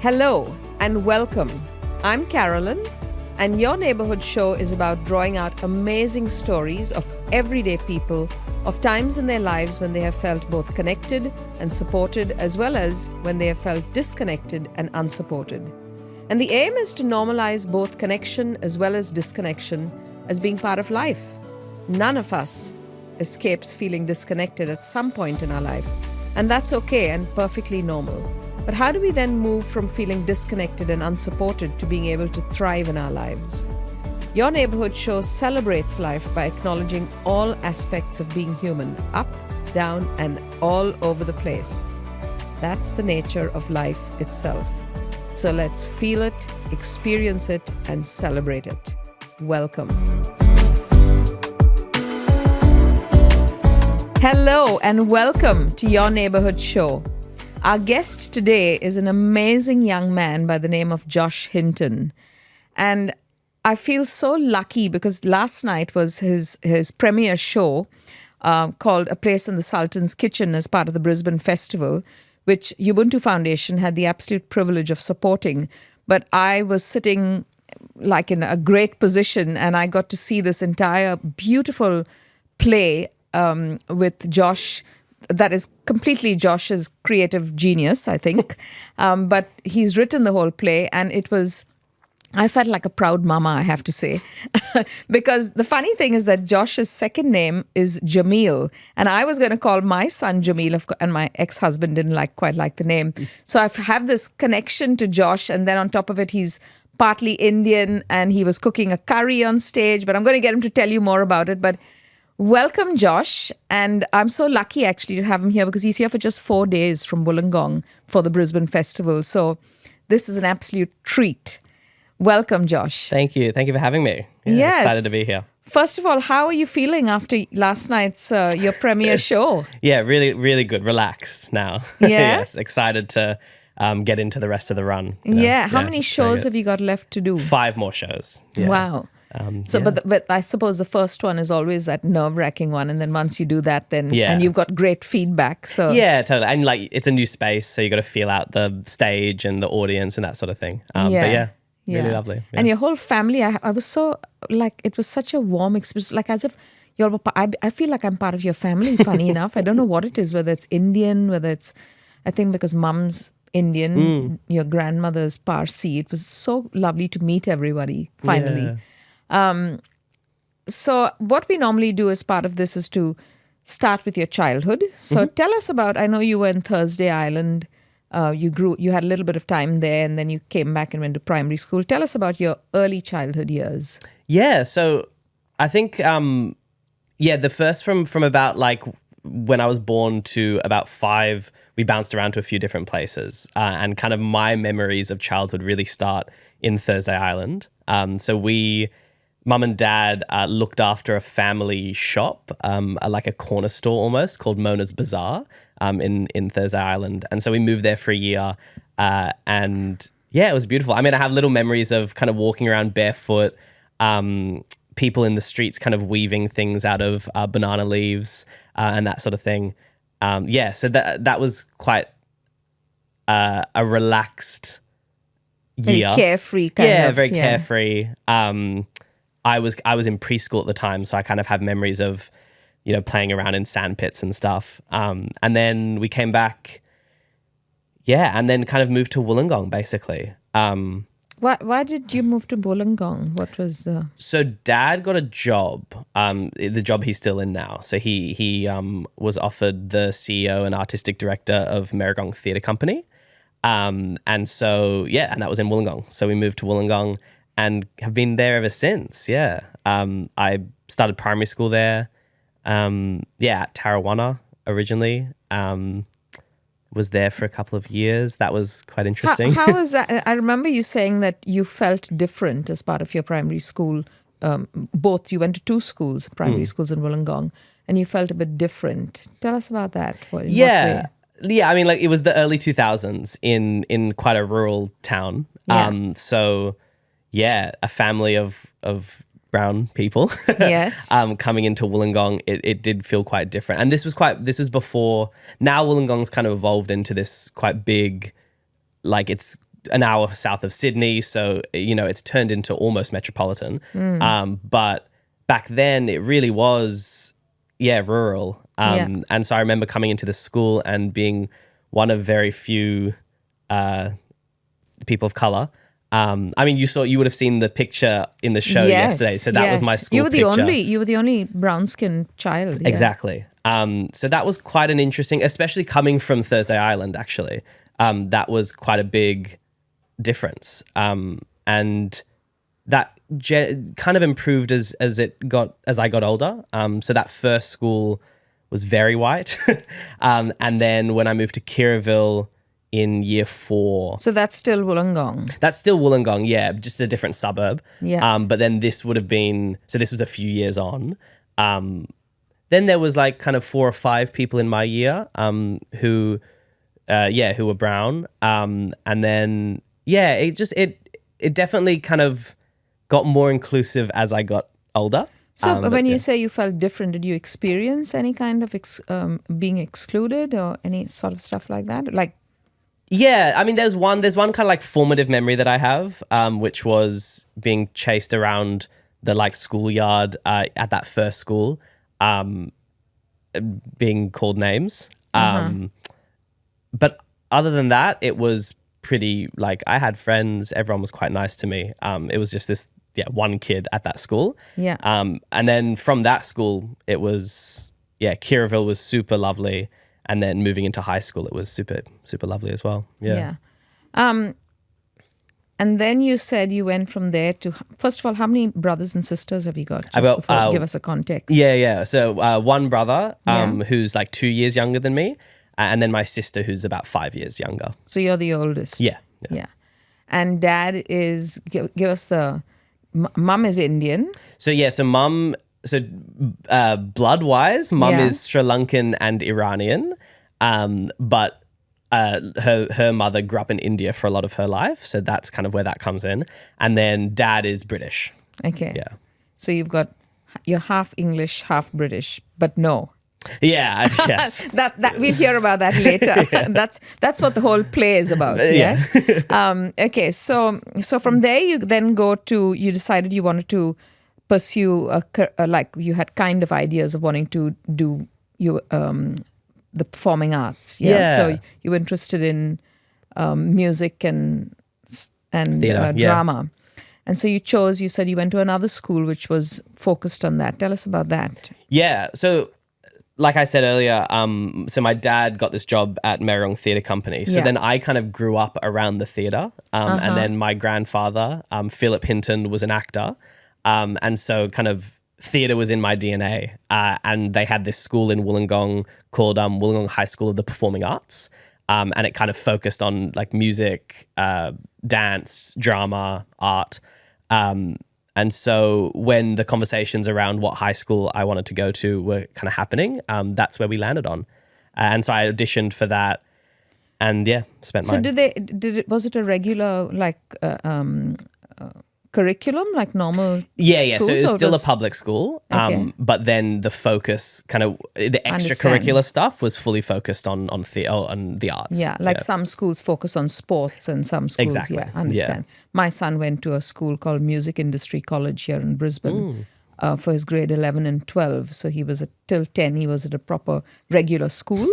Hello and welcome. I'm Carolyn, and your neighborhood show is about drawing out amazing stories of everyday people, of times in their lives when they have felt both connected and supported, as well as when they have felt disconnected and unsupported. And the aim is to normalize both connection as well as disconnection as being part of life. None of us escapes feeling disconnected at some point in our life, and that's okay and perfectly normal. But how do we then move from feeling disconnected and unsupported to being able to thrive in our lives? Your neighborhood show celebrates life by acknowledging all aspects of being human, up, down, and all over the place. That's the nature of life itself. So let's feel it, experience it, and celebrate it. Welcome. Hello and welcome to Your Neighborhood Show. Our guest today is an amazing young man by the name of Josh Hinton. And I feel so lucky because last night was his premiere show called A Place in the Sultan's Kitchen as part of the Brisbane Festival, which Ubuntu Foundation had the absolute privilege of supporting. But I was sitting like in a great position and I got to see this entire beautiful play with Josh. That is completely Josh's creative genius, I think. But he's written the whole play and I felt like a proud mama, I have to say. Because the funny thing is that Josh's second name is Jamil. And I was going to call my son Jamil, and my ex-husband didn't quite like the name. So I have this connection to Josh. And then on top of it, he's partly Indian and he was cooking a curry on stage. But I'm going to get him to tell you more about it. But welcome, Josh. And I'm so lucky actually to have him here because he's here for just 4 days from Wollongong for the Brisbane Festival. So this is an absolute treat. Welcome, Josh. Thank you. Thank you for having me. Yes. Excited to be here. First of all, how are you feeling after last night's your premiere show? Yeah, really, really good. Relaxed now. Yeah? Yes, excited to get into the rest of the run. Yeah. How many shows have you got left to do? 5 more shows. Yeah. Wow. But I suppose the first one is always that nerve-wracking one, and then once you do that, then and you've got great feedback. So yeah, totally. And it's a new space, so you got to feel out the stage and the audience and that sort of thing. But yeah. Really lovely. Yeah. And your whole family, I was so, it was such a warm experience, as if I feel like I'm part of your family, funny enough. I don't know what it is, whether it's Indian, whether it's, I think because mom's Indian, your grandmother's Parsi. It was so lovely to meet everybody, finally. Yeah. So what we normally do as part of this is to start with your childhood. So tell us about, I know you were in Thursday Island. You had a little bit of time there and then you came back and went to primary school. Tell us about your early childhood years. Yeah, so I think, the first from about when I was born to about 5, we bounced around to a few different places. And kind of my memories of childhood really start in Thursday Island. So Mum and Dad looked after a family shop, like a corner store almost, called Mona's Bazaar in Thursday Island. And so we moved there for a year and it was beautiful. I mean, I have little memories of kind of walking around barefoot, people in the streets kind of weaving things out of banana leaves and that sort of thing. So that was quite a relaxed year. Very carefree kind of. Yeah, very carefree. I was in preschool at the time, so I kind of have memories of, playing around in sand pits and stuff. And then we came back, and then kind of moved to Wollongong, basically. Why did you move to Wollongong? What was... So Dad got a job, the job he's still in now. So he was offered the CEO and artistic director of Merrigong Theatre Company. And so, and that was in Wollongong. So we moved to Wollongong and have been there ever since, I started primary school there, at Tarrawanna originally. Was there for a couple of years. That was quite interesting. How was that? I remember you saying that you felt different as part of your primary school. Both, you went to 2 schools, primary schools in Wollongong, and you felt a bit different. Tell us about that. What way? Yeah, I mean, it was the early 2000s in quite a rural town. A family of brown people. Yes. Coming into Wollongong, it did feel quite different. And this was before, now Wollongong's kind of evolved into this quite big, it's an hour south of Sydney, so it's turned into almost metropolitan. But back then, it really was, rural. And so I remember coming into the school and being one of very few people of color. I mean, you would have seen the picture in the show yesterday. So that was my school picture. You were the only brown-skinned child. Yeah. Exactly. So that was quite an interesting, especially coming from Thursday Island, actually. That was quite a big difference. And that kind of improved as I got older. So that first school was very white. And then when I moved to Kirraville in year 4. So that's still Wollongong? That's still Wollongong, yeah, just a different suburb. Yeah. But then this would have been, so this was a few years on. Then there was like kind of 4 or 5 people in my year who were brown. And then, it definitely kind of got more inclusive as I got older. So when you say you felt different, did you experience any kind of being excluded or any sort of stuff like that? Yeah, I mean, there's one kind of like formative memory that I have, which was being chased around the like schoolyard at that first school, being called names. But other than that, it was pretty like I had friends. Everyone was quite nice to me. It was just this one kid at that school. Yeah. And then from that school, it was Kirraville was super lovely. And then moving into high school, it was super, super lovely as well. Yeah. And then you said you went from there to, first of all, how many brothers and sisters have you got? Give us a context. Yeah. So one brother who's like 2 years younger than me, and then my sister who's about 5 years younger. So you're the oldest. Yeah. And dad is, give us mum is Indian. So mum... So blood-wise, mum is Sri Lankan and Iranian, but her mother grew up in India for a lot of her life, so that's kind of where that comes in. And then dad is British. Okay. Yeah. So you're half English, half British, but no. Yeah. Yes. that we'll hear about that later. That's what the whole play is about. Yeah. Okay. So from there you then you decided you wanted to pursue like you had kind of ideas of wanting to do the performing arts. Yeah. So you were interested in music and theater, drama. And so you said you went to another school which was focused on that. Tell us about that. Yeah. So like I said earlier, so my dad got this job at Merriong Theatre Company. So then I kind of grew up around the theatre. And then my grandfather, Philip Hinton, was an actor. And so kind of theatre was in my DNA. And they had this school in Wollongong called Wollongong High School of the Performing Arts. And it kind of focused on like music, dance, drama, art. And so when the conversations around what high school I wanted to go to were kind of happening, that's where we landed on. And so I auditioned for that and spent my... So was it a regular like... curriculum like normal schools, so it was still a public school, but then the focus kind of the extracurricular stuff was fully focused on the arts. Some schools focus on sports and some schools understand. My son went to a school called Music Industry College here in Brisbane for his grade 11 and 12, so he was till 10 he was at a proper regular school.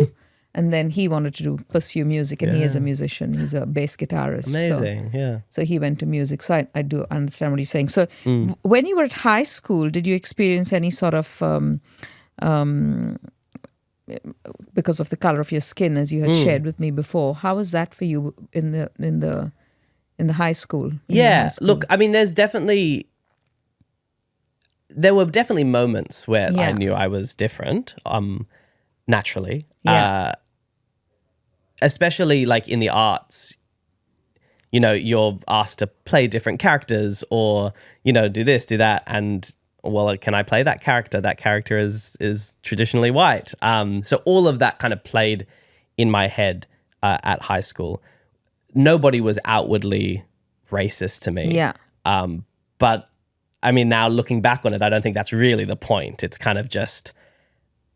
And then he wanted to pursue music, and he is a musician. He's a bass guitarist. Amazing, So he went to music. So I do understand what he's saying. So when you were at high school, did you experience any sort of, because of the color of your skin, as you had shared with me before, how was that for you in the high school? Look, I mean, there were definitely moments where I knew I was different. Naturally. Especially like in the arts, you're asked to play different characters or, do this, do that. And well, can I play that character? That character is traditionally white. So all of that kind of played in my head at high school. Nobody was outwardly racist to me. Yeah. But I mean, now looking back on it, I don't think that's really the point. It's kind of just...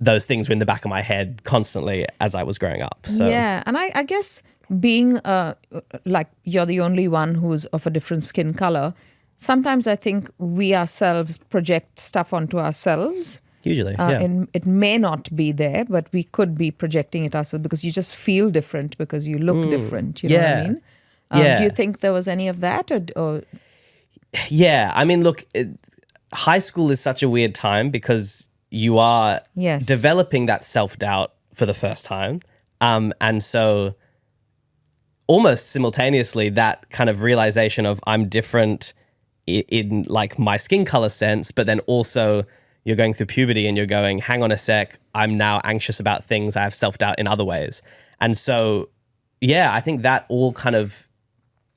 those things were in the back of my head constantly as I was growing up. So Yeah, and I guess being like you're the only one who's of a different skin color, sometimes I think we ourselves project stuff onto ourselves. usually, And it may not be there, but we could be projecting it ourselves because you just feel different because you look different. You know what I Yeah. mean? Yeah. Do you think there was any of that, or Yeah, I mean, look, high school is such a weird time because you are Yes. developing that self-doubt for the first time. And so almost simultaneously, that kind of realization of I'm different in like my skin color sense, but then also you're going through puberty and you're going, hang on a sec, I'm now anxious about things. I have self-doubt in other ways. And so, yeah, I think that all kind of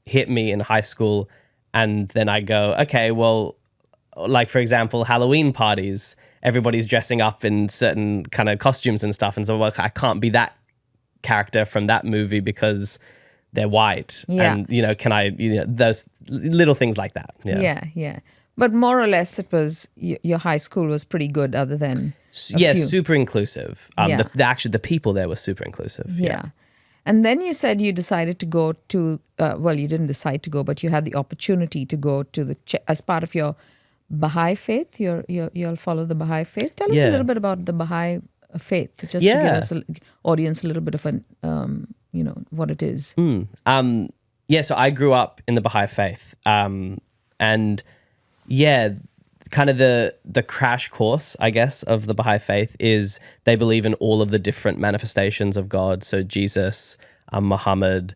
hit me in high school. And then I go, okay, well, like for example, Halloween parties, everybody's dressing up in certain kind of costumes and stuff. And so well, I can't be that character from that movie because they're white. Yeah. And, can I, those little things like that. Yeah. yeah. But more or less, it was your high school was pretty good, other than a Yeah, few. super inclusive. Yeah. The people there were super inclusive. Yeah. And then you said you decided to go to, you didn't decide to go, but you had the opportunity to go to as part of your Baha'i faith. You'll follow the Baha'i faith. Tell us a Yeah. little bit about the Baha'i faith, just to give Yeah. us audience a little bit of what it is. Yeah, so I grew up in the Baha'i faith. And yeah, kind of the crash course, I guess, of the Baha'i faith is they believe in all of the different manifestations of God. So Jesus, Muhammad,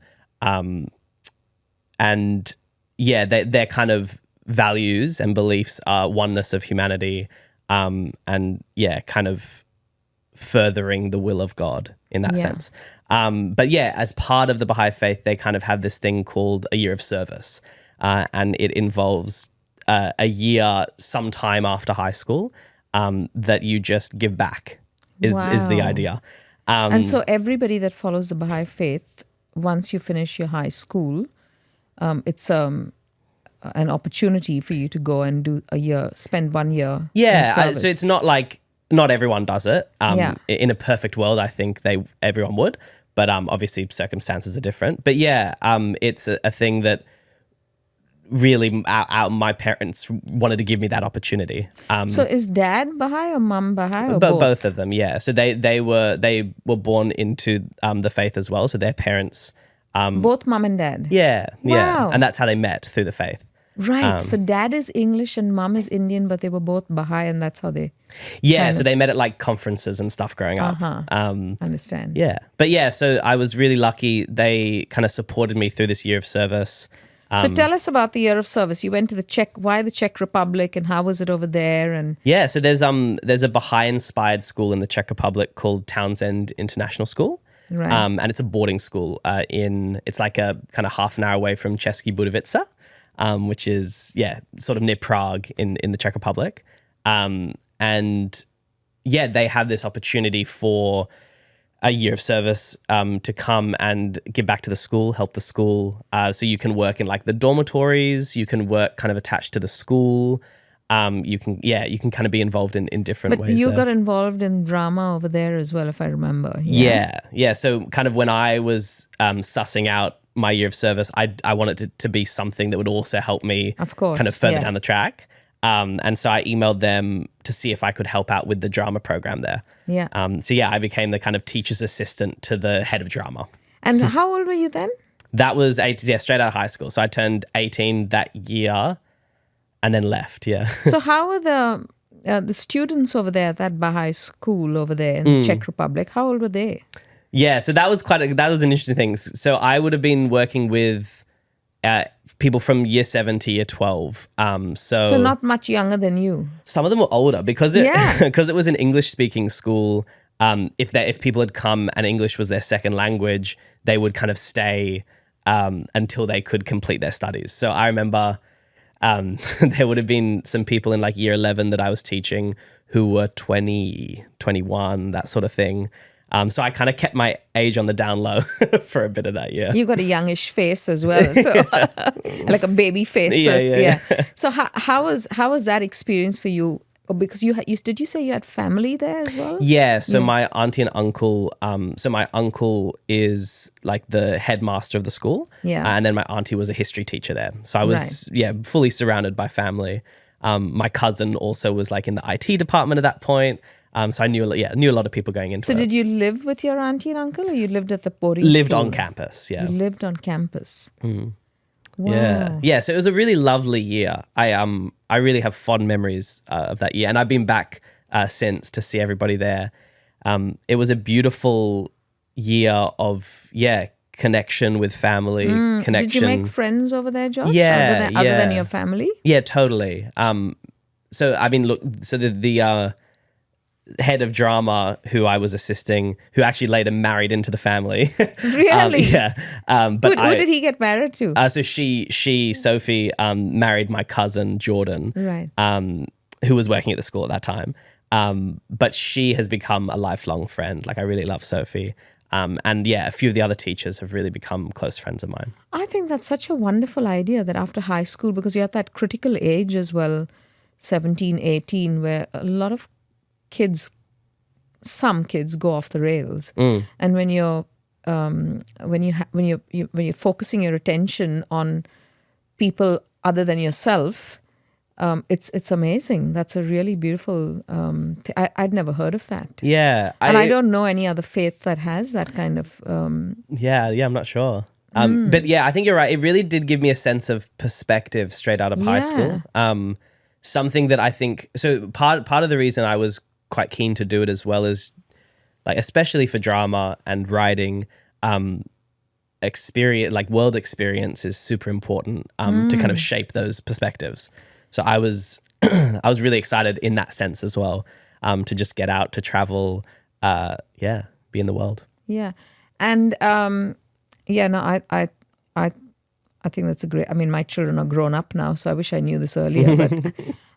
and yeah, their kind of values and beliefs are oneness of humanity, and yeah, kind of furthering the will of God in that Yeah. sense. But yeah, as part of the Baha'i faith, they kind of have this thing called a year of service, and it involves a year sometime after high school that you just give back is the Wow. idea. And so everybody that follows the Baha'i faith, once you finish your high school, it's an opportunity for you to go and spend 1 year. Yeah, in service. so it's not like not everyone does it. Yeah. In a perfect world, I think everyone would, but obviously circumstances are different. But yeah, it's a thing that really my parents wanted to give me that opportunity. So is dad Baha'i or mum Baha'i or But both? both of them, yeah. So they were born into the faith as well. So their parents, Both mum and dad? yeah, Wow. and that's how they met, through the faith. Right. So dad is English and mum is Indian, but they were both Baha'i, and that's how they Yeah, so they met at like conferences and stuff growing up. understand. Yeah, but yeah, so I was really lucky. They kind of supported me through this year of service. So tell us about the year of service. You went to why the Czech Republic, and how was it over there? And Yeah, so there's a Baha'i-inspired school in the Czech Republic called Townsend International School. Right. And it's a boarding school it's like a kind of half an hour away from Český Budějovice, which is, yeah, sort of near Prague in the Czech Republic. And yeah, they have this opportunity for a year of service to come and give back to the school, help the school. So you can work in like the dormitories, you can work kind of attached to the school. You can kind of be involved in different but ways. you there. got involved in drama over there as well, if I remember. Yeah. So kind of when I was sussing out my year of service, I wanted it to be something that would also help me Of course, kind of further yeah. down the track. And so I emailed them to see if I could help out with the drama program there. Yeah. So yeah, I became the kind of teacher's assistant to the head of drama. And how old were you then? That was straight out of high school. So I turned 18 that year and then left, yeah. So how were the students over there at that Baha'i school over there in the Czech Republic? How old were they? Yeah, so that was an interesting thing. So I would have been working with people from year 7 to year 12. So not much younger than you. Some of them were older because Yeah. because it was an English speaking school. If people had come and English was their second language, they would kind of stay until they could complete their studies. So I remember there would have been some people in like year 11 that I was teaching who were 20, 21, that sort of thing. So I kind of kept my age on the down low for a bit of that year. You got a youngish face as well, so like a baby face. So Yeah. So how was that experience for you because did you say you had family there as well? Yeah, so my auntie and uncle, so my uncle is like the headmaster of the school. Yeah. And then my auntie was a history teacher there. So I was, fully surrounded by family. My cousin also was like in the IT department at that point. So I knew a lot of people going into it. So did you live with your auntie and uncle, or you lived at the boarding Lived school? on campus, yeah. You lived on campus. Wow. Yeah. So it was a really lovely year. I really have fond memories of that year, and I've been back since to see everybody there. It was a beautiful year of connection with family. Connection. Did you make friends over there, Josh? Yeah, other than your family? Yeah, totally. So I mean, look. So the head of drama who I was assisting, who actually later married into the family. Really? Yeah. But who did he get married to? So she Sophie, married my cousin Jordan, Right. Who was working at the school at that time. But she has become a lifelong friend. Like, I really love Sophie. And a few of the other teachers have really become close friends of mine. I think that's such a wonderful idea that after high school, because you're at that critical age as well, 17, 18, where a lot of some kids go off the rails, and when you're focusing your attention on people other than yourself, it's amazing. That's a really beautiful. I'd never heard of that. Yeah, and I don't know any other faith that has that kind of. I'm not sure. But yeah, I think you're right. It really did give me a sense of perspective straight out of high school. Something that I think, so part of the reason I was quite keen to do it as well as, like, especially for drama and writing, experience, like world experience is super important to kind of shape those perspectives. So I was really excited in that sense as well, to just get out, to travel, be in the world. Yeah. And I think that's a great, I mean, my children are grown up now, so I wish I knew this earlier, but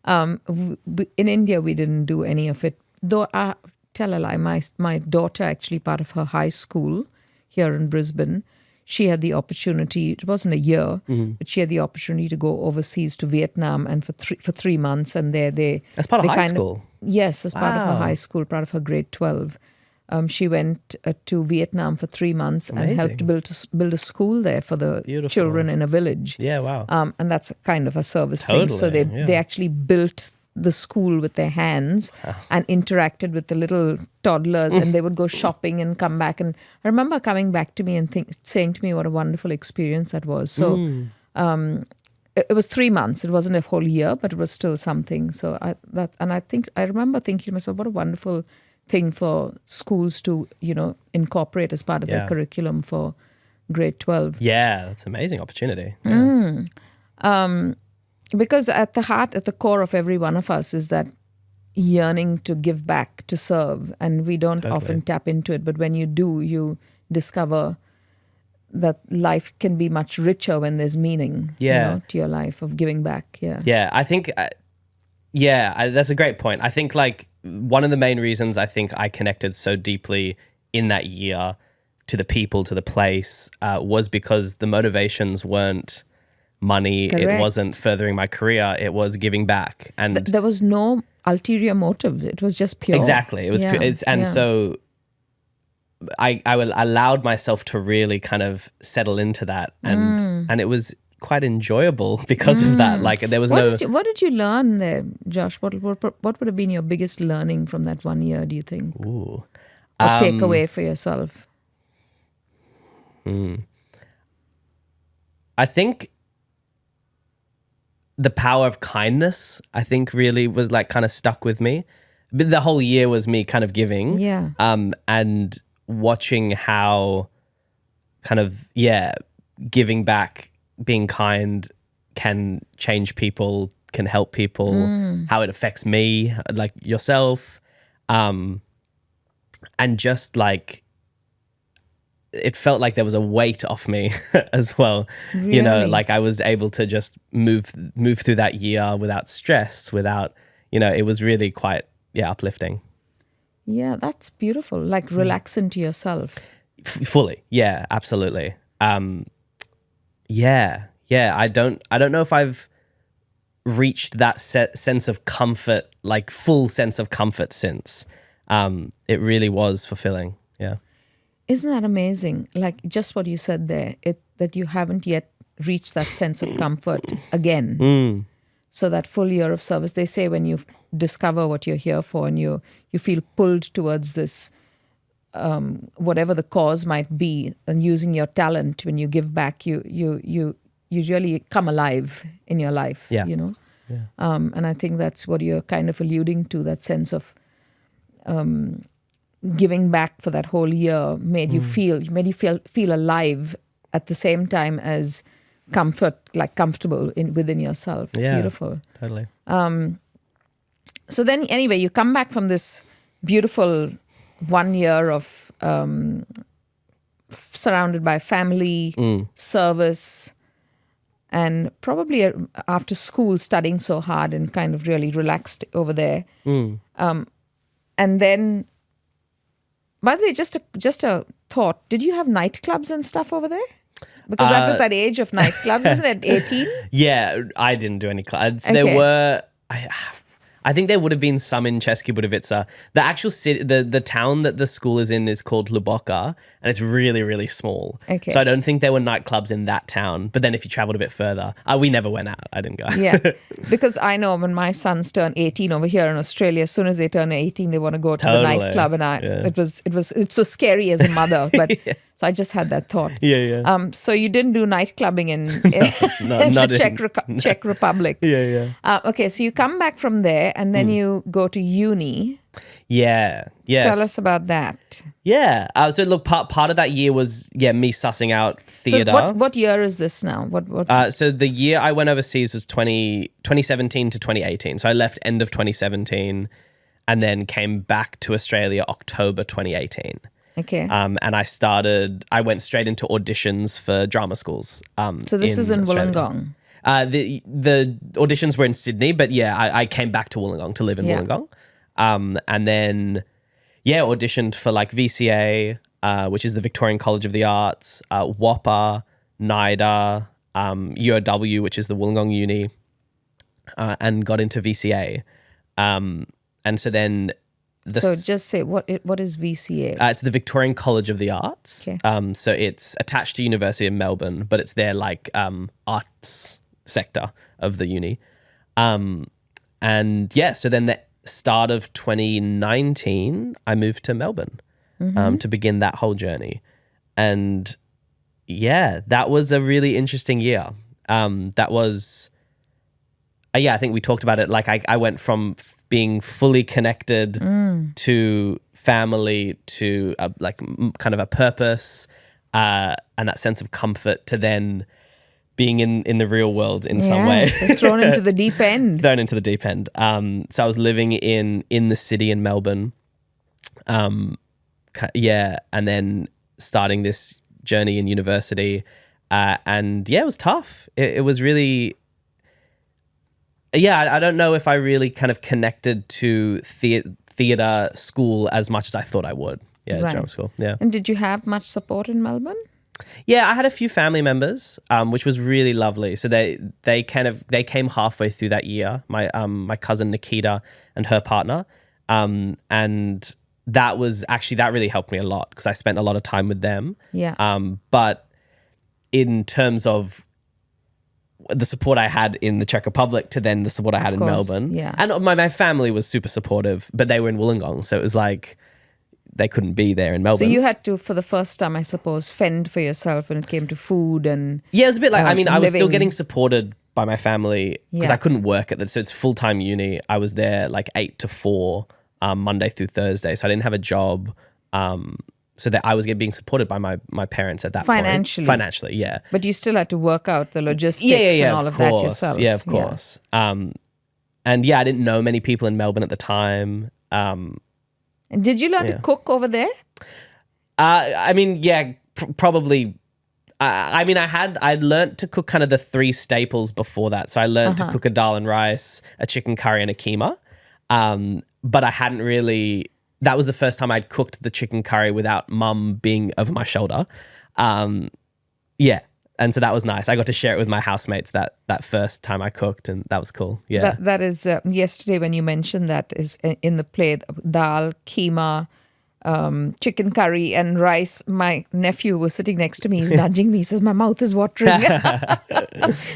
in India we didn't do any of it. Though tell a lie, my daughter, actually, part of her high school here in Brisbane, she had the opportunity, it wasn't a year, but she had the opportunity to go overseas to Vietnam, and for 3 months, and there they... As part of high school? Yes, as part of her high school, part of her grade 12. She went to Vietnam for 3 months. Amazing. And helped build a school there for the children in a village. Yeah, wow. And that's kind of a service thing. So they actually built the school with their hands and interacted with the little toddlers, and they would go shopping and come back. And I remember coming back to me and saying to me what a wonderful experience that was. So it was 3 months. It wasn't a whole year, but it was still something. So I remember thinking to myself, what a wonderful thing for schools to, incorporate as part of their curriculum for grade 12. Yeah, that's an amazing opportunity. Because at the core of every one of us is that yearning to give back, to serve, and we don't often tap into it. But when you do, you discover that life can be much richer when there's meaning to your life of giving back. Yeah, I think, that's a great point. I think, like, one of the main reasons I think I connected so deeply in that year to the people, to the place, was because the motivations weren't money. Correct. It wasn't furthering my career. It was giving back. And there was no ulterior motive. It was just pure. Exactly. It was pure. So I allowed myself to really kind of settle into that. And it was quite enjoyable because of that. Like, there was what did you learn there, Josh? What would have been your biggest learning from that 1 year, do you think? Ooh. Or take away for yourself? I think the power of kindness, I think, really was, like, kind of stuck with me. But the whole year was me kind of giving. Yeah. And watching how kind of, giving back, being kind can change people, can help people, how it affects me, like yourself. And just, like, it felt like there was a weight off me as well. Really? Like, I was able to just move through that year without stress, without, it was really quite, uplifting. Yeah, that's beautiful. Like, relax into yourself. Fully. Yeah, absolutely. I don't know if I've reached that sense of comfort, like full sense of comfort since. It really was fulfilling. Yeah. Isn't that amazing? Like just what you said there, that you haven't yet reached that sense of comfort again. So that full year of service, they say when you discover what you're here for and you feel pulled towards this, whatever the cause might be, and using your talent when you give back, you really come alive in your life, Yeah. you know? Yeah. And I think that's what you're kind of alluding to, that sense of giving back for that whole year made you feel alive at the same time as comfortable within yourself. Yeah. Beautiful. Totally. So then anyway, you come back from this beautiful 1 year of surrounded by family, service, and probably after school studying so hard and kind of really relaxed over there. And then, by the way, just a thought, did you have nightclubs and stuff over there? Because that was that age of nightclubs, isn't it? 18? Yeah, I didn't do any clubs. Okay. There were, I think there would have been some in Česká Budějovice. The actual city, the town that the school is in is called Hluboká, and it's really, really small. Okay. So I don't think there were nightclubs in that town. But then if you traveled a bit further, we never went out. I didn't go. Yeah, because I know when my sons turn 18 over here in Australia, as soon as they turn 18, they want to go to the nightclub, and it was scary as a mother, but so I just had that thought. Yeah. So you didn't do night clubbing in not the Czech Republic. Yeah. Okay, so you come back from there, and then you go to uni. Yeah. Yes. Tell us about that. Yeah. So look, part of that year was me sussing out theatre. So what year is this now? What? So the year I went overseas was 2017 to 2018. So I left end of 2017 and then came back to Australia October 2018. Okay. And I went straight into auditions for drama schools. So this is in Australia. Wollongong. The auditions were in Sydney, but I came back to Wollongong to live in Wollongong. And then auditioned for like VCA, which is the Victorian College of the Arts, WAPA, NIDA, UOW, which is the Wollongong Uni, and got into VCA. And so then So just say what is VCA? It's the Victorian College of the Arts. Okay. So it's attached to University of Melbourne, but it's their like arts sector of the uni. So then the start of 2019, I moved to Melbourne to begin that whole journey. And that was a really interesting year. That was, I think we talked about it. Like I went from being fully connected to family to kind of a purpose and that sense of comfort to then being in the real world in some way. So thrown into the deep end. So I was living in the city in Melbourne. And then starting this journey in university. It was tough. It was really... I don't know if I really kind of connected to theatre school as much as I thought I would. Yeah, Right. drama school. Yeah. And did you have much support in Melbourne? Yeah, I had a few family members, which was really lovely. So they came halfway through that year. My cousin Nikita and her partner, and that really helped me a lot because I spent a lot of time with them. Yeah. But in terms of the support I had in the Czech Republic to then the support I had in Melbourne, and my family was super supportive, but they were in Wollongong, so it was like they couldn't be there in Melbourne. So you had to, for the first time, I suppose, fend for yourself when it came to food and... Yeah, it was a bit like, I was still living. getting supported by my family because I couldn't work at that. So it's full-time uni. I was there like 8 to 4, Monday through Thursday. So I didn't have a job. So that I was being supported by my parents at that point. Financially, yeah. But you still had to work out the logistics and all of that yourself. Yeah, of course. And I didn't know many people in Melbourne at the time. And did you learn to cook over there? Probably. I'd learnt to cook kind of the 3 staples before that. So I learned to cook a dal and rice, a chicken curry, and a keema. But I hadn't really. That was the first time I'd cooked the chicken curry without mum being over my shoulder. And so that was nice. I got to share it with my housemates that first time I cooked, and that was cool. Yeah. That is yesterday when you mentioned that is in the play, dal, keema, chicken curry and rice. My nephew was sitting next to me. He's nudging me. He says, my mouth is watering.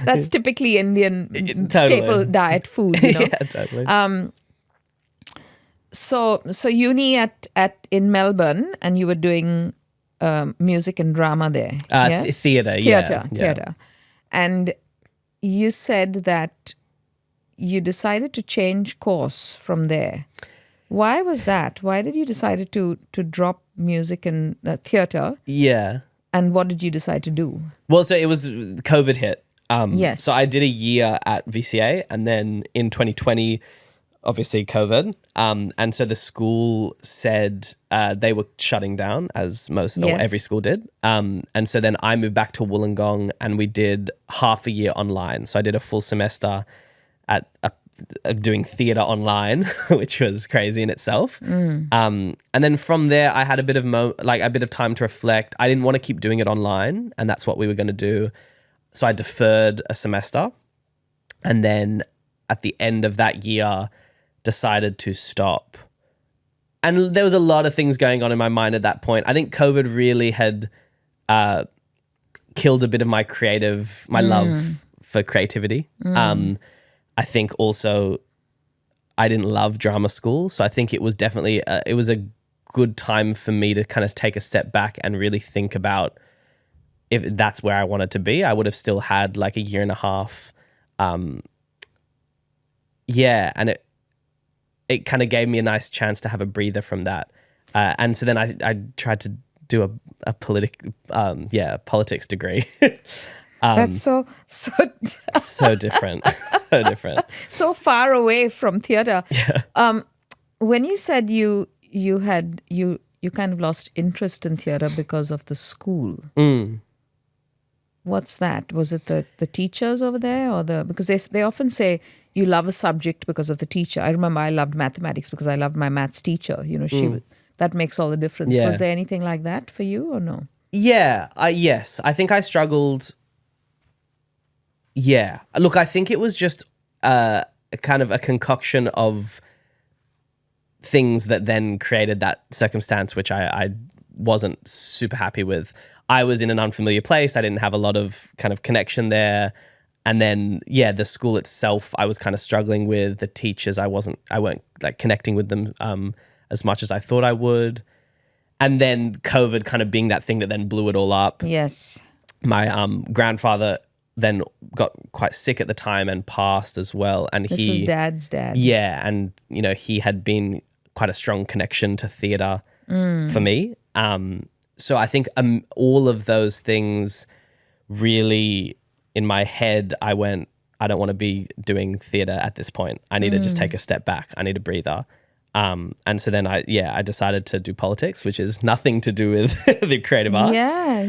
That's typically Indian staple diet food, you know. Yeah, totally. So uni in Melbourne, and you were doing music and drama there. Yes? Theatre. And you said that you decided to change course from there. Why was that? Why did you decide to drop music and theatre? Yeah. And what did you decide to do? Well, so it was COVID hit. Yes. So I did a year at VCA, and then in 2020, obviously COVID. And so the school said they were shutting down, as every school did. And so then I moved back to Wollongong, and we did half a year online. So I did a full semester at doing theatre online, which was crazy in itself. And then from there, I had a bit of time to reflect. I didn't want to keep doing it online, and that's what we were going to do. So I deferred a semester, and then at the end of that year, decided to stop. And there was a lot of things going on in my mind at that point. I think COVID really had killed a bit of my love for creativity. I think also I didn't love drama school. So I think it was definitely, it was a good time for me to kind of take a step back and really think about if that's where I wanted to be. I would have still had like a year and a half. And it kind of gave me a nice chance to have a breather from that. And so then I tried to do a politics degree. That's so so different. So different. So far away from theatre. Yeah. When you said you kind of lost interest in theatre because of the school. What's that? Was it the teachers over there, or because they often say you love a subject because of the teacher. I remember I loved mathematics because I loved my maths teacher. You know, that makes all the difference. Yeah. Was there anything like that for you or no? Yeah. Yes. I think I struggled. Yeah. Look, I think it was just a kind of a concoction of things that then created that circumstance, which I wasn't super happy with. I was in an unfamiliar place. I didn't have a lot of kind of connection there. And then, the school itself, I was kind of struggling with. The teachers, I weren't like connecting with them as much as I thought I would. And then COVID kind of being that thing that then blew it all up. Yes. My grandfather then got quite sick at the time and passed as well. And this is Dad's dad. Yeah, and he had been quite a strong connection to theatre for me. So I think all of those things really, in my head, I went, I don't want to be doing theatre at this point. I need to just take a step back. I need a breather. And so then I decided to do politics, which is nothing to do with the creative arts. Yeah.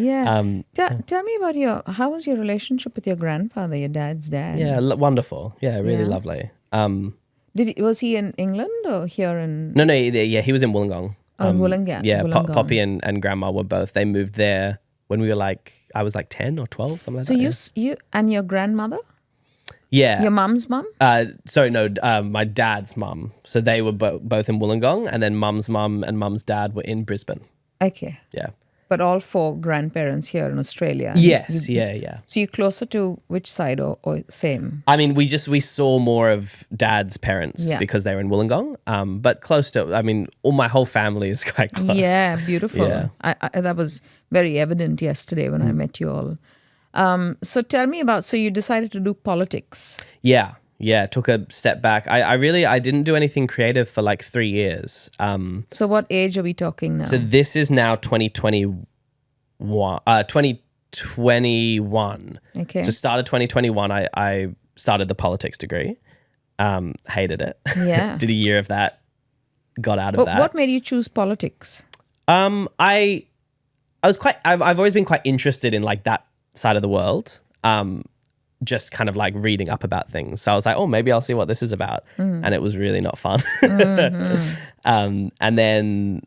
Tell me about how was your relationship with your grandfather, your dad's dad? Yeah, wonderful. Yeah, really lovely. Was he in England or here in? No, he was in Wollongong. Wollongong. Yeah, Wollongong. Poppy and Grandma were both. They moved there when we were I was 10 or 12, something like that. So you and your grandmother? Yeah. Your mum's mum? My dad's mum. So they were both in Wollongong, and then mum's mum and mum's dad were in Brisbane. Okay. Yeah. But all four grandparents here in Australia. Yes, yeah. So you're closer to which side or same? I mean, we saw more of Dad's parents because they were in Wollongong, but close to, all my whole family is quite close. Yeah, beautiful. Yeah. I that was very evident yesterday when I met you all. So tell me so you decided to do politics. Yeah, took a step back. I didn't do anything creative for 3 years. So what age are we talking now? So this is now 2021. Okay. So start of 2021, I started the politics degree. Hated it. Yeah. Did a year of that. Got out of that. What made you choose politics? I've always been quite interested in that side of the world. Just kind of reading up about things. So I was like, oh, maybe I'll see what this is about. And it was really not fun. And then,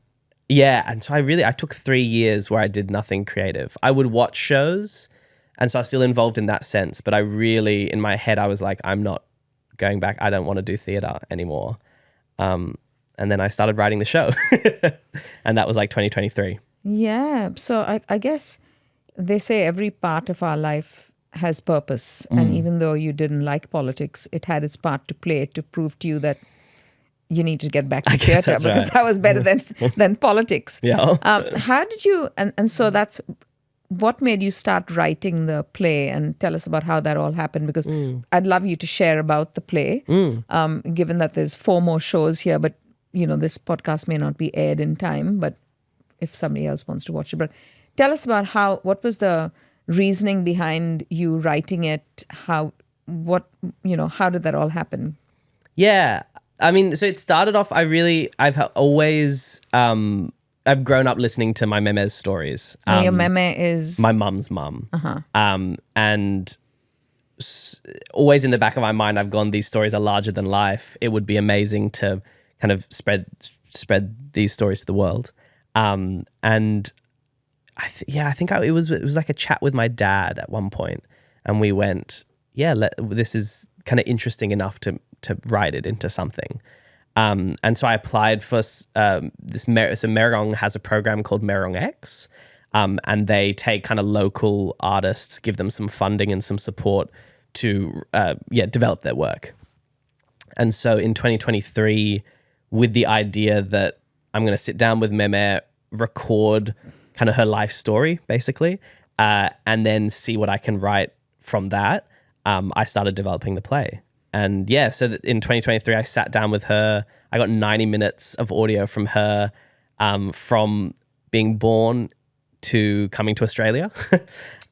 and so I took 3 years where I did nothing creative. I would watch shows And so I was still involved in that sense. But I really, in my head, I was like, I'm not going back. I don't want to do theatre anymore. And then I started writing the show. And that was like 2023. Yeah. So I guess they say every part of our life has purpose. And even though you didn't like politics, it had its part to play to prove to you that you need to get back to theatre because that was better than politics. Yeah. How did you, and so that's, what made you start writing the play, and tell us about how that all happened, because I'd love you to share about the play, given that there's 4 more shows here, but this podcast may not be aired in time, but if somebody else wants to watch it. But tell us about what was the reasoning behind you writing it? How did that all happen? Yeah. I mean, so it started off, I've always, I've grown up listening to my meme's stories. Your meme is? My mum's mum. And always in the back of my mind, I've gone, these stories are larger than life. It would be amazing to kind of spread these stories to the world. And I think it was like a chat with my dad at one point, and we went, this is kind of interesting enough to write it into something. And so I applied for so Merong has a program called Merong X, and they take kind of local artists, give them some funding and some support to develop their work. And so in 2023, with the idea that I'm going to sit down with Meme, record kind of her life story, basically, and then see what I can write from that, I started developing the play. And so in 2023, I sat down with her. I got 90 minutes of audio from her, from being born to coming to Australia.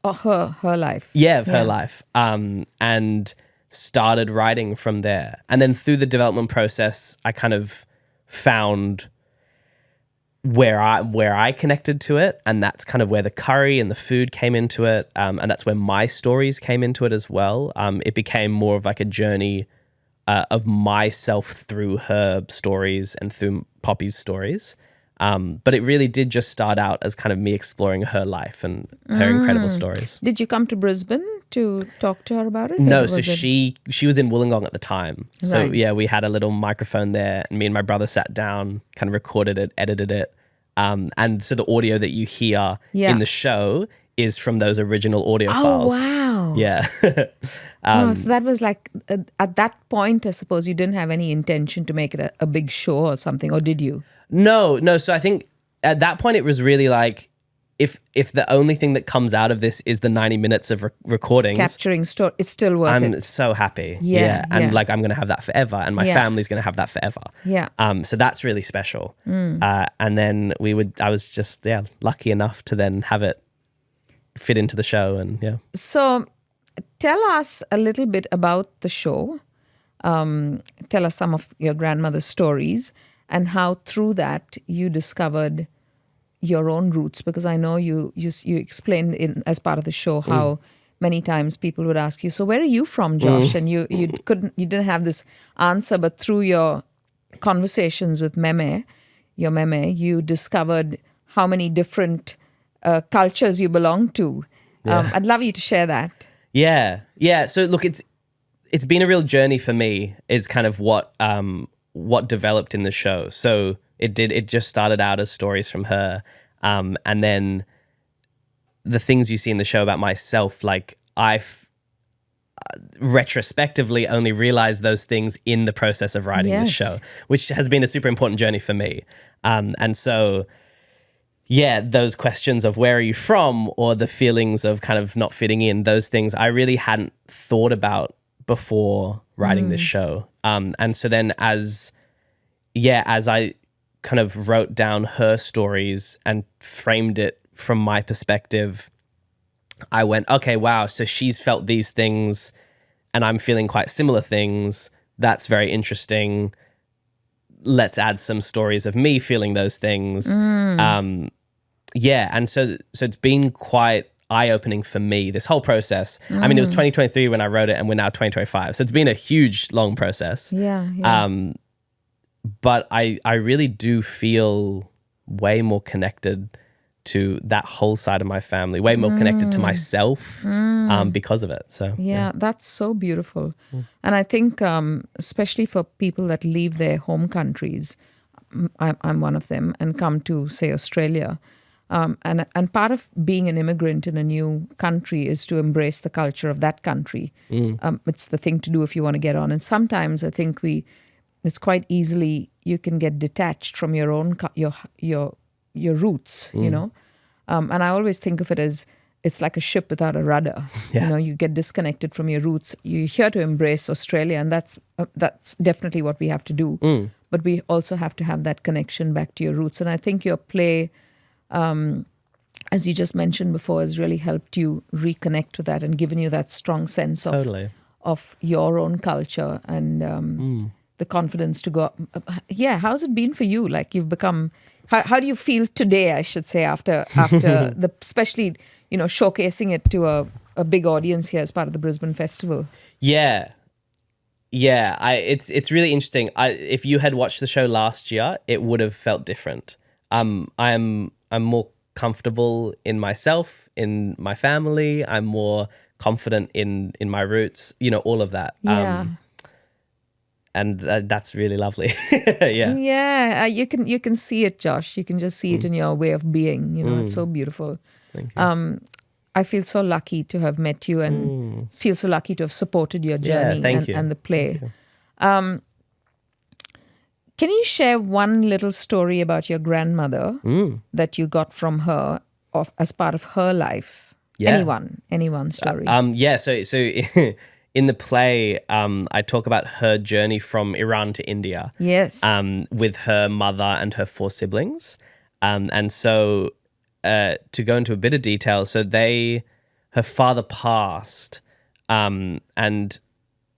Her life. Yeah, of her life. And started writing from there. And then through the development process, I kind of found where I connected to it, and that's kind of where the curry and the food came into it, and that's where my stories came into it as well. It became more of like a journey of myself through her stories and through Poppy's stories, but it really did just start out as kind of me exploring her life and her incredible stories. Did you come to Brisbane to talk to her about it? No, so she was in Wollongong at the time. So we had a little microphone there, and me and my brother sat down, kind of recorded it, edited it. And so the audio that you hear in the show is from those original audio files. Oh, wow. Yeah. So that was like, at that point, I suppose you didn't have any intention to make it a big show or something, or did you? No. So I think at that point it was really like, if the only thing that comes out of this is the 90 minutes of recordings, capturing story, it's still worth it. I'm so happy. And like, I'm going to have that forever, and my family's going to have that forever. So that's really special. And then I was just lucky enough to then have it fit into the show, and So tell us a little bit about the show. Tell us some of your grandmother's stories and how through that you discovered your own roots, because I know you explained as part of the show how many times people would ask you, so where are you from, Josh? And you didn't have this answer, but through your conversations with your meme, you discovered how many different cultures you belong to. I'd love you to share that. Yeah. So look, it's been a real journey for me. It's kind of what developed in the show. So it just started out as stories from her. And then the things you see in the show about myself, like I've retrospectively only realized those things in the process of writing this show, which has been a super important journey for me. And so, those questions of where are you from, or the feelings of kind of not fitting in, those things I really hadn't thought about before writing this show. And so then as I kind of wrote down her stories and framed it from my perspective, I went, okay, wow, so she's felt these things and I'm feeling quite similar things. That's very interesting. Let's add some stories of me feeling those things. And so it's been quite eye-opening for me, this whole process. I mean, it was 2023 when I wrote it, and we're now 2025. So it's been a huge, long process. But I really do feel way more connected to that whole side of my family, way more connected to myself because of it. So yeah, that's so beautiful. And I think especially for people that leave their home countries, I'm one of them, and come to, say, Australia. And part of being an immigrant in a new country is to embrace the culture of that country. It's the thing to do if you want to get on. And sometimes I think it's quite easily you can get detached from your own your roots, you know. And I always think of it as it's like a ship without a rudder. Yeah. You know, you get disconnected from your roots. You're here to embrace Australia, and that's definitely what we have to do. But we also have to have that connection back to your roots. And I think your play, as you just mentioned before, has really helped you reconnect with that and given you that strong sense of your own culture and the confidence to go. Yeah, how's it been for you? Like you've become. How do you feel today? I should say after especially showcasing it to a big audience here as part of the Brisbane Festival. Yeah. It's really interesting. If you had watched the show last year, it would have felt different. I'm more comfortable in myself, in my family. I'm more confident in my roots. All of that. Yeah. And that's really lovely. Yeah. Yeah, you can see it, Josh. You can just see it in your way of being. It's so beautiful. Thank you. I feel so lucky to have met you and feel so lucky to have supported your journey and the play. Can you share one little story about your grandmother that you got from her as part of her life? Yeah. Anyone's story. So in the play, I talk about her journey from Iran to India. Yes. With her mother and her 4 siblings. And so to go into a bit of detail, so her father passed and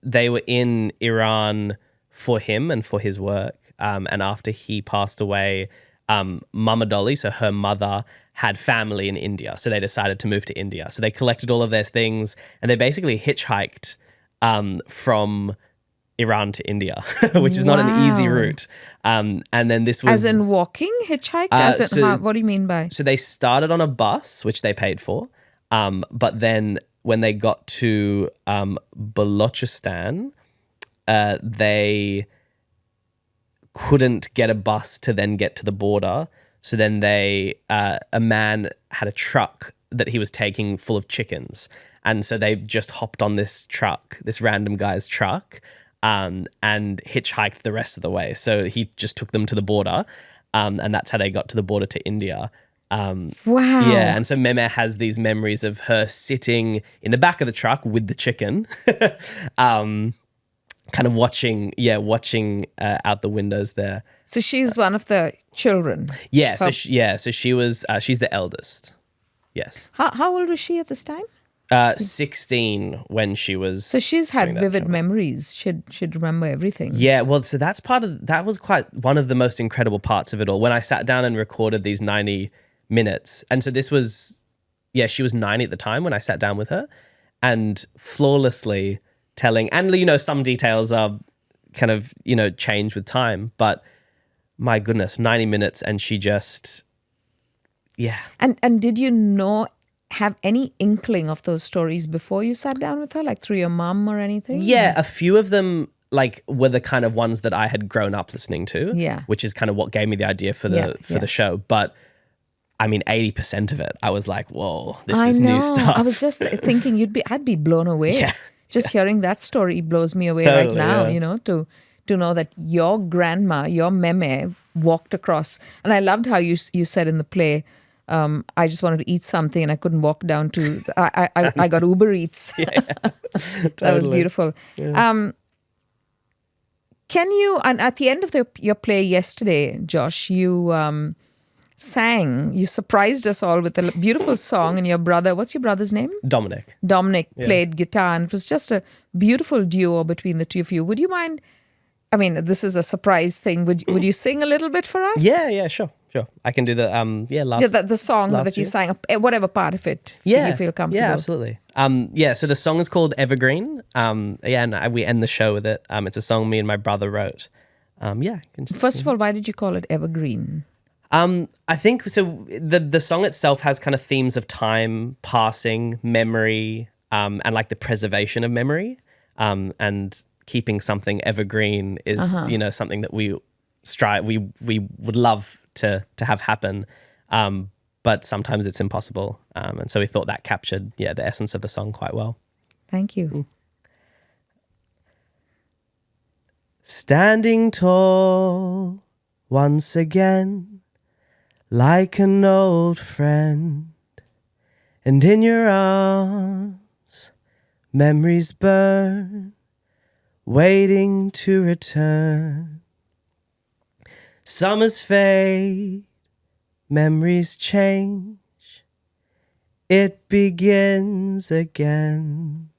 they were in Iran for him and for his work. And after he passed away, Mama Dolly, so her mother, had family in India. So they decided to move to India. So they collected all of their things and they basically hitchhiked from Iran to India, which is not an easy route. And then this was... As in walking, hitchhiked? What do you mean by... So they started on a bus, which they paid for. But then when they got to Balochistan, they couldn't get a bus to then get to the border. So then a man had a truck that he was taking full of chickens. And so they just hopped on this truck, this random guy's truck, and hitchhiked the rest of the way. So he just took them to the border, and that's how they got to the border to India. Wow. Yeah, and so Meme has these memories of her sitting in the back of the truck with the chicken, kind of watching out the windows there. So she's one of the children. Yeah, so she was she's the eldest. Yes. How old was she at this time? 16 when she was. So she's had vivid memories. She'd remember everything. Yeah, well, so that was quite one of the most incredible parts of it all. When I sat down and recorded these 90 minutes, and so this was, she was 90 at the time when I sat down with her, and flawlessly telling, and some details are kind of change with time, but my goodness, 90 minutes, and she just, yeah. And did you have any inkling of those stories before you sat down with her, like through your mom or anything? Yeah, a few of them were the kind of ones that I had grown up listening to. Yeah. Which is kind of what gave me the idea for the show. But I mean, 80% of it, I was like, whoa, this is new stuff. I was just thinking I'd be blown away. Yeah. Just hearing that story blows me away Totally, right now, to know that your grandma, your meme, walked across. And I loved how you said in the play, I just wanted to eat something and I couldn't walk down to... I got Uber Eats. Yeah. That was beautiful. Yeah. Can you... And at the end of your play yesterday, Josh, you sang. You surprised us all with a beautiful song, and your brother... What's your brother's name? Dominic. Played guitar, and it was just a beautiful duo between the two of you. Would you mind... I mean, this is a surprise thing. Would you sing a little bit for us? Yeah, sure. I can do the the song that you sang, whatever part of it you feel comfortable. Yeah, absolutely. So the song is called Evergreen. And we end the show with it. It's a song me and my brother wrote. First of all, why did you call it Evergreen? I think so. The song itself has kind of themes of time, passing, memory, and like the preservation of memory, and keeping something evergreen is something that we strive. We would love to have happen, but sometimes it's impossible. And so we thought that captured the essence of the song quite well. Thank you. Standing tall once again, like an old friend, and in your arms, memories burn, waiting to return. Summers fade, memories change, it begins again.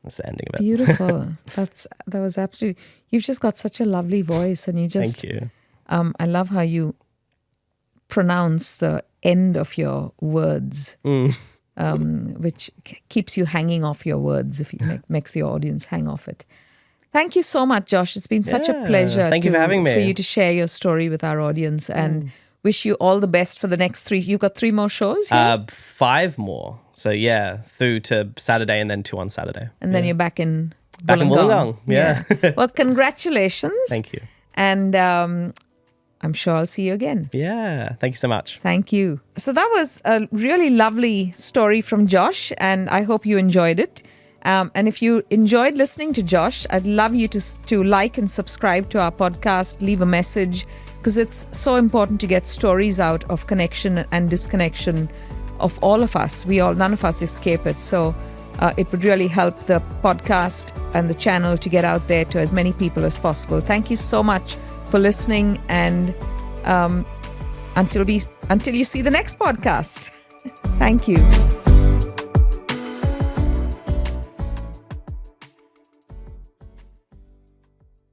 That's the ending of it. Beautiful. That was absolutely. You've just got such a lovely voice, and you just. Thank you. I love how you pronounce the end of your words, which keeps you hanging off your words. If you makes the audience hang off it. Thank you so much, Josh. It's been such a pleasure. Thank you for having me. For you to share your story with our audience, and wish you all the best for the next 3. You've got 3 more shows. 5 more. So through to Saturday and then 2 on Saturday. And then you're back in Wollongong. Yeah. Well, congratulations. Thank you. And I'm sure I'll see you again. Yeah. Thank you so much. Thank you. So that was a really lovely story from Josh, and I hope you enjoyed it. And if you enjoyed listening to Josh, I'd love you to like and subscribe to our podcast, leave a message, because it's so important to get stories out of connection and disconnection of all of us. None of us escape it. So it would really help the podcast and the channel to get out there to as many people as possible. Thank you so much for listening, and until you see the next podcast. Thank you.